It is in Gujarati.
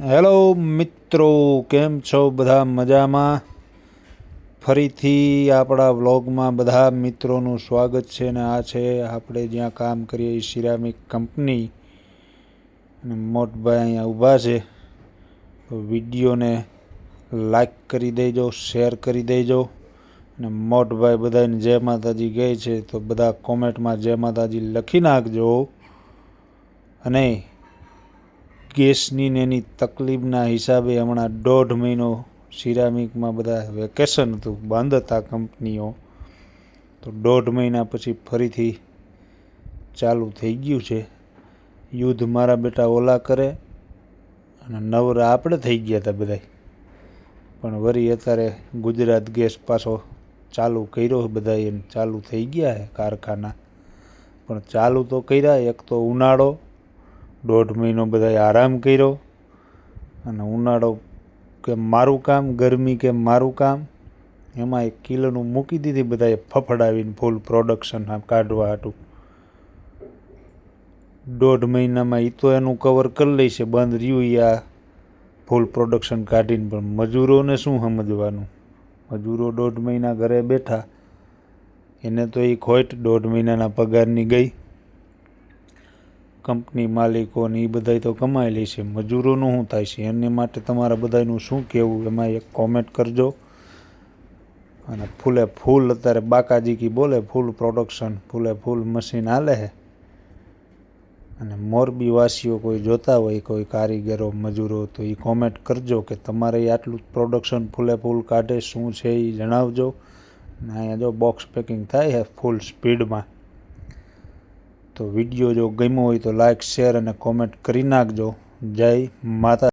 હેલો મિત્રો, કેમ છો? બધા મજામાં? ફરીથી આપણા વ્લોગમાં બધા મિત્રોનું સ્વાગત છે. ને આ છે આપણે જ્યાં કામ કરીએ એ સિરામિક કંપની. અને મોટભાઈ અહીંયા ઊભા છે. તો વિડીયોને લાઈક કરી દેજો, શેર કરી દેજો. અને મોટભાઈ બધાને જય માતાજી કહે છે, તો બધા કોમેન્ટમાં જય માતાજી લખી નાખજો. અને ગેસની ને એની તકલીફના હિસાબે હમણાં 1.5 મહિનો સિરામિકમાં બધા વેકેશન હતું, બંધ હતા કંપનીઓ. તો 1.5 મહિના પછી ફરીથી ચાલુ થઈ ગયું છે. યુદ્ધ મારા બેટા ઓલા કરે અને નવરા આપણે થઈ ગયા હતા બધા. પણ વળી અત્યારે ગુજરાત ગેસ પાછો ચાલુ કર્યો, બધા એને ચાલુ થઈ ગયા છે કારખાના. પણ ચાલુ તો કર્યા, એક તો ઉનાળો, 1.5 મહિનો બધાએ આરામ કર્યો. અને ઉનાળો કે મારું કામ, ગરમી કે મારું કામ, એમાં 1 કિલોનું મૂકી દીધી બધાએ ફફડાવીને ફૂલ પ્રોડક્શન કાઢવા હાટું. 1.5 મહિનામાં એ તો એનું કવર કરી લઈશે, બંધ રહ્યું એ આ ફૂલ પ્રોડક્શન કાઢીને. પણ મજૂરોને શું સમજવાનું? મજૂરો 1.5 મહિના ઘરે બેઠા, એને તો એ ખોટ 1.5 મહિનાના પગારની ગઈ. કંપની માલિકોને એ બધા તો કમાઈ લેશે, મજૂરોનું શું થાય છે? એની માટે તમારા બધાનું શું કહેવું એમાં એક કોમેન્ટ કરજો. અને ફૂલે ફૂલ અત્યારે બાકાજી કી બોલે, ફૂલ પ્રોડક્શન, ફૂલે ફૂલ મશીન હાલે છે. અને મોરબી વાસીઓ કોઈ જોતા હોય, કોઈ કારીગરો, મજૂરો, તો એ કોમેન્ટ કરજો કે તમારે આટલું પ્રોડક્શન ફૂલે ફૂલ કાઢે શું છે એ જણાવજો. અને અહીંયા જો બોક્સ પેકિંગ થાય છે ફૂલ સ્પીડમાં. તો વિડીયો જો ગમ્યો હોય તો લાઈક, શેર અને કોમેન્ટ કરી નાખજો. જય માતા.